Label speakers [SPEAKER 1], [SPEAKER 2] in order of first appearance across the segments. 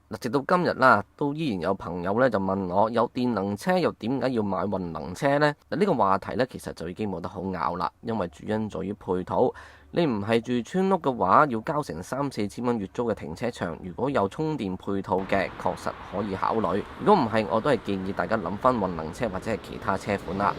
[SPEAKER 1] 嗱，直到今日啦，都依然有朋友咧就問我，有電能車又點解要買混能車呢？嗱，呢個話題咧其實就已經冇得好拗啦，因為主因在於配套。你唔係住村屋嘅話，要交成3-4千蚊月租嘅停車場，如果有充電配套嘅，確實可以考慮。如果唔係，我都係建議大家諗翻混能車或者係其他車款啦。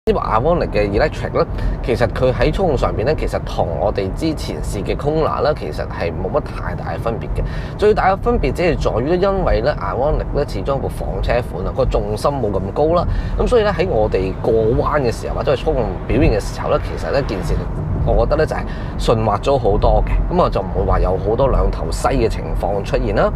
[SPEAKER 1] 呢個 Ioniq 嘅 Electric 咧，其實佢喺操控上邊咧，其實同我哋之前試嘅 Kona 咧，其實係冇乜太大嘅分別嘅。最大嘅分別只係在於咧，因為咧 Ioniq 咧始終一部房車款啊，個重心冇咁高啦，咁所以咧喺我哋過彎嘅時候或者係操控表現嘅時候咧，其實呢件事我覺得咧就係順滑咗好多嘅，咁啊就唔會話有好多兩頭西嘅情況出現啦。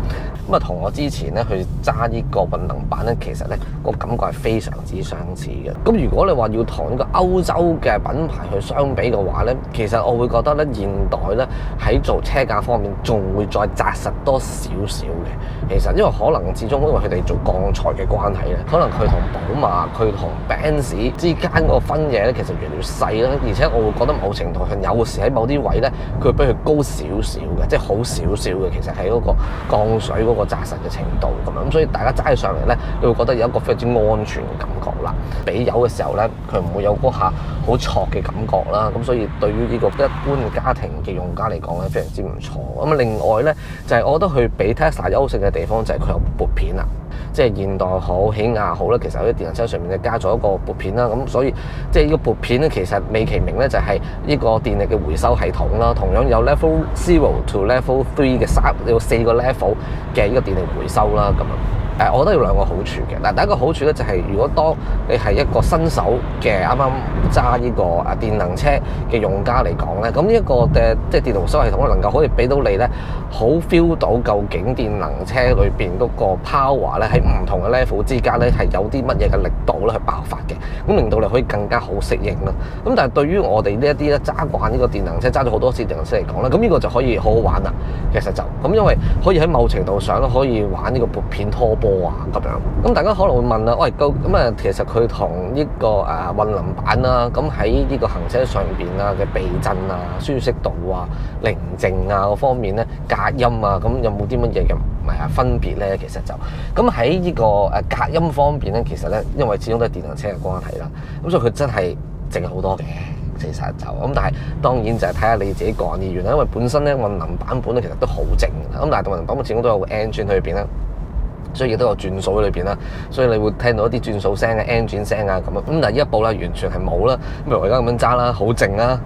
[SPEAKER 1] 咁啊同我之前咧去揸呢個混能版咧，其實咧個感覺係非常之相似嘅。咁如果你話要同呢個歐洲嘅品牌去相比嘅話咧，其實我會覺得咧現代咧喺做車價方面仲會再紮實多少少嘅。其實因為可能始終因為佢哋做鋼材嘅關係咧，可能佢同寶馬、佢同 Benz 之間嗰個分野咧其實越嚟越細啦，而且我會覺得某程度有時喺某啲位咧，佢會比佢高少少嘅，即係好少少嘅。其實係嗰個鋼水嗰個紮實嘅程度咁樣，咁所以大家揸起上嚟咧，你會覺得有一個非常之安全嘅感覺啦。俾油嘅時候咧，佢唔會有嗰下好挫嘅感覺啦。咁所以對於呢個一般嘅家庭嘅用家嚟講咧，非常之唔錯。咁另外咧，就係我覺得佢比 Tesla 優勝嘅地方就係佢有撥片啦。即係現代好、起亞好咧，其實喺電能車上面咧加咗一個撥片啦，咁所以即係呢個撥片咧，其實美其名咧就係呢個電力嘅回收系統啦，同樣有 Level 0 to Level 3嘅有4個 level 嘅呢個電力回收啦，咁樣我覺得有兩個好處嘅。嗱，第一個好處咧就係如果當你係一個新手嘅啱啱揸呢個電能車嘅用家嚟講咧，咁呢一個嘅即係電力回收系統能夠可以俾到你咧，好 feel 到究竟電能車裏邊嗰個 power 咧喺唔同嘅 level 之間咧係有啲乜嘢嘅力度咧去爆發嘅，咁令到你可以更加好適應啦。咁但係對於我哋呢一啲咧揸慣呢個電能車揸咗好多次電能車嚟講咧，咁呢個就可以好好玩啦。其實就咁，因為可以喺某程度上咧可以玩呢個撥片拖波啊咁樣。咁大家可能會問啦，喂，咁啊其實佢同呢個混能版啦，咁喺呢個行車上邊啊嘅避震啊、舒適度啊、寧靜啊嗰方面咧，隔音啊，咁有冇啲乜嘢嘅分別咧？其實就咁喺呢個隔音方面咧，其實咧因為始終都係電能車嘅關係啦，咁所以佢真係靜好多嘅。其實就咁，但係當然就係睇下你自己個人意願啦。因為本身咧混能版本咧其實都好靜，咁但係混能版本始終都有個 engine 喺裏邊啦，所以亦都有轉數喺裏邊啦，所以你會聽到一啲轉數聲嘅 engine 聲啊咁啊。咁但係呢一部咧完全係冇啦，譬如我而家咁樣揸啦，好靜啦，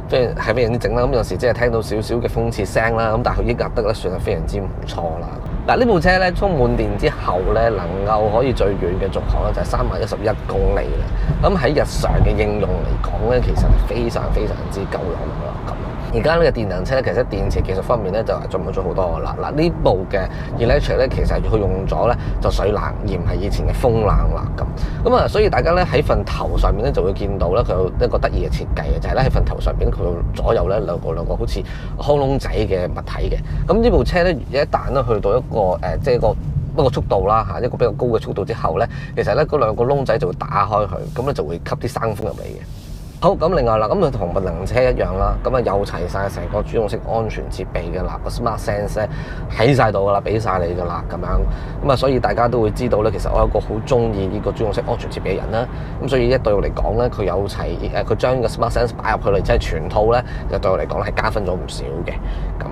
[SPEAKER 1] 非常之靜啦。咁有時即係聽到少少嘅風切聲啦，咁但係佢抑壓得咧算係非常之唔錯啦。嗱，呢部車咧充滿電之後咧，能夠可以最遠嘅續航咧就係311公里啦。咁喺日常嘅應用嚟講咧，其實係非常非常之夠用啦。咁而家呢個電能車咧，其實電池技術方面咧就進步咗好多噶啦。嗱，呢部嘅 Electric 咧，其實佢用咗咧就水冷，而唔係以前嘅風冷啦。咁啊，所以大家咧喺份頭上面咧就會見到咧佢有一個得意嘅設計嘅，就係咧喺份頭上邊佢左右咧兩個好似窟窿仔嘅物體嘅。咁呢部車咧一旦咧去到一個即係一個速度啦嚇，一個比較高嘅速度之後咧，其實咧嗰兩個窿仔就會打開佢，咁咧就會吸啲生風入嚟嘅。好，咁另外啦，咁佢同混能車一樣啦，咁啊有齊晒成個主動式安全設備嘅啦，個 Smart Sense 咧喺晒度噶啦，俾晒你噶啦咁樣，咁啊所以大家都會知道咧，其實我係一個好中意呢個主動式安全設備嘅人啦，咁所以一對我嚟講咧，佢有齊佢將個 Smart Sense 擺入去嚟，即係全套咧，就對我嚟講係加分咗唔少嘅咁。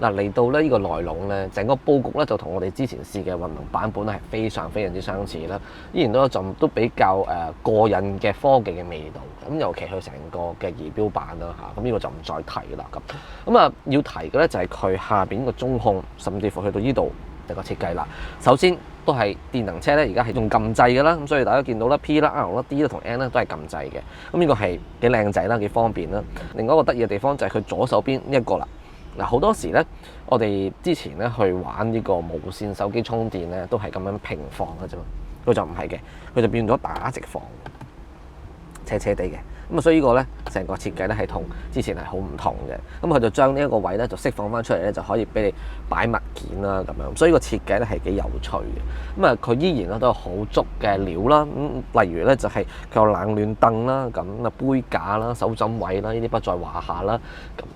[SPEAKER 1] 嗱，嚟到呢個內籠咧，整個佈局咧就同我哋之前試嘅混能版本咧係非常非常之相似啦，依然都有陣都比較過癮嘅科技嘅味道。咁尤其佢成個嘅儀表板啦嚇，咁呢個就唔再提啦咁啊要提嘅咧就係佢下邊個中控，甚至乎去到呢度一個設計啦。首先都係電能車咧，而家係用撳掣嘅啦，咁所以大家見到啦 P 啦、R 啦、D 啦同 N 啦都係撳掣嘅。咁呢個係幾靚仔啦，幾方便啦。另外一個得意嘅地方就係佢左手邊呢一個啦。嗱，好多時咧，我哋之前咧去玩呢個無線手機充電咧，都係咁樣平放嘅啫嘛。佢就唔係嘅，佢就變咗打直放，斜斜地嘅。咁啊，所以呢個咧成個設計咧係同之前係好唔同嘅。咁佢就將呢一個位咧就釋放翻出嚟咧，就可以俾你擺物件啦咁樣。所以個設計咧係幾有趣嘅。咁啊，佢依然咧都有好足嘅料啦。咁例如咧就係佢有冷暖凳啦，咁啊杯架啦、手枕位啦，呢啲不在話下啦。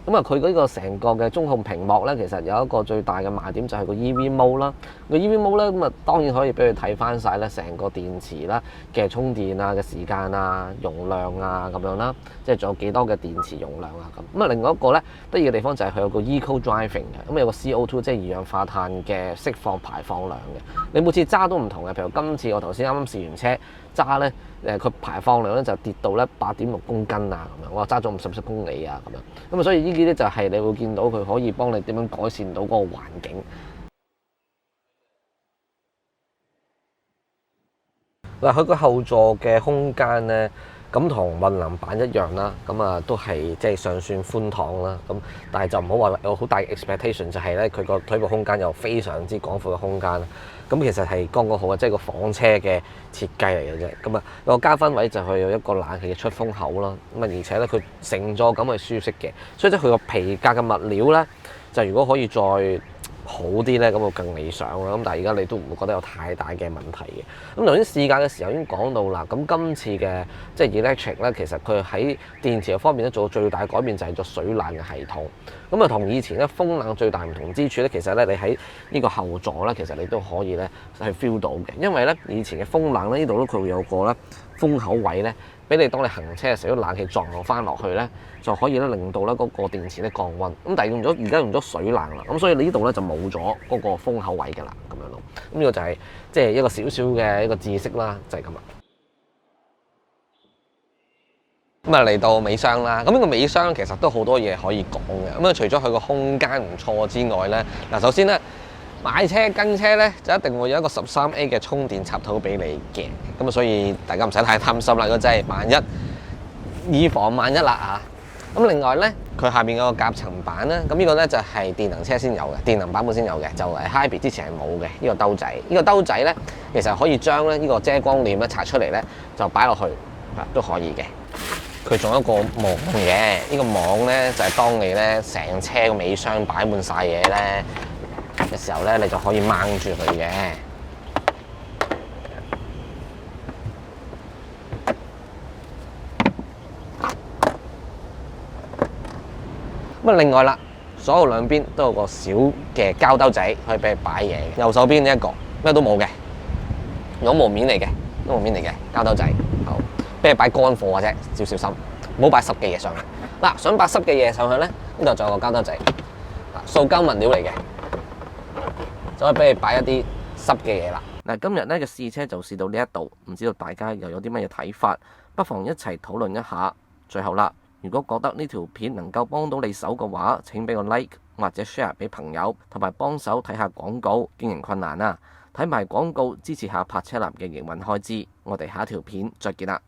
[SPEAKER 1] 咁啊，佢呢個成個嘅中控屏幕咧，其實有一個最大嘅賣點就係個 EV Mode 啦。個 EV Mode 咧咁啊，當然可以俾佢睇翻晒咧成個電池啦嘅充電啊嘅時間啊、容量啊咁樣啦，即係仲有幾多嘅電池容量啊咁。咁啊，另外一個咧得意嘅地方就係佢有個 Eco Driving 嘅，咁有個 CO2 即係二氧化碳嘅釋放排放量嘅。你每次揸都唔同嘅，譬如今次我頭先啱啱試完車揸咧，佢排放量咧就跌到咧8.6公斤啊咁樣，我揸咗57公里啊咁樣。咁啊，所以呢啲咧就係你會見到佢可以幫你點樣改善到嗰個環境。嗱，佢個後座嘅空間咧，咁同混能版一樣啦，咁啊都係即係尚算寬敞啦，咁但係就唔好話有好大嘅 expectation，就係咧佢個腿部空間有非常之廣闊嘅空間啦。咁其實係剛剛好嘅，即係個房車嘅設計嚟嘅啫。咁啊，個加分位就係有一個冷氣嘅出風口啦。咁啊，而且咧佢乘坐感係舒適嘅，所以即係佢個皮革嘅物料咧，就如果可以再好啲咧，咁就更理想啦。咁但係而家你都唔會覺得有太大嘅問題嘅。咁頭先試駕嘅時候已經講到啦。咁今次嘅即係 electric 咧，其實佢喺電池嘅方面咧做最大改變就係做水冷嘅系統。咁啊，同以前咧風冷最大唔同之處咧，其實咧你喺呢個後座咧，其實你都可以咧係 feel 到嘅。因為咧以前嘅風冷咧，呢度咧佢會有個咧風口位咧，俾你當你行車嘅時候，冷氣撞翻落去咧，就可以咧令到咧嗰個電池咧降溫。咁但係而家用咗水冷啦，咁所以呢度咧就冇咗嗰個風口位㗎啦，咁樣咯。咁呢個就係即係一個少少嘅一個知識啦，就係咁啦。咁啊嚟到尾箱啦，咁呢個尾箱其實都好多嘢可以講嘅。咁啊，除咗佢個空間唔錯之外咧，嗱首先咧買車跟車咧就一定會有一個13A 嘅充電插頭俾你嘅。咁啊，所以大家唔使太擔心啦。如果真係萬一，以防萬一啦嚇。咁另外咧，佢下面有個夾層板啦。咁呢個咧就係電能車先有嘅，電能版本先有嘅，就係 Hybrid 之前係冇嘅。呢個兜仔，呢個兜仔咧其實可以將咧呢個遮光簾咧拆出嚟咧，就擺落去都可以嘅。佢仲有一個網嘅，呢個網咧就係當你咧成車個尾箱擺滿晒嘢咧嘅時候咧，你就可以掹住佢嘅。咁啊，另外啦，所有兩邊都有個小嘅膠兜仔，可以俾你擺嘢嘅。右手邊呢一個咩都冇嘅，絨毛面嚟嘅，絨毛面嚟嘅膠兜仔，好俾你擺乾貨嘅啫，要小心，唔好擺濕嘅嘢上去。嗱，想擺濕嘅嘢上去咧，呢度仲有個膠兜仔，塑膠物料嚟嘅，就可以俾你擺一啲濕嘅嘢啦。嗱，今日咧嘅試車就試到呢一度，唔知道大家又有啲乜嘢睇法，不妨一齊討論一下。最後啦，如果覺得呢條片能夠幫到你手嘅話，請俾個 like 或者 share 俾朋友，同埋幫手睇下廣告。經營困難啊，睇埋廣告支持下泊車男嘅營運開支。我哋下一條片再見啦。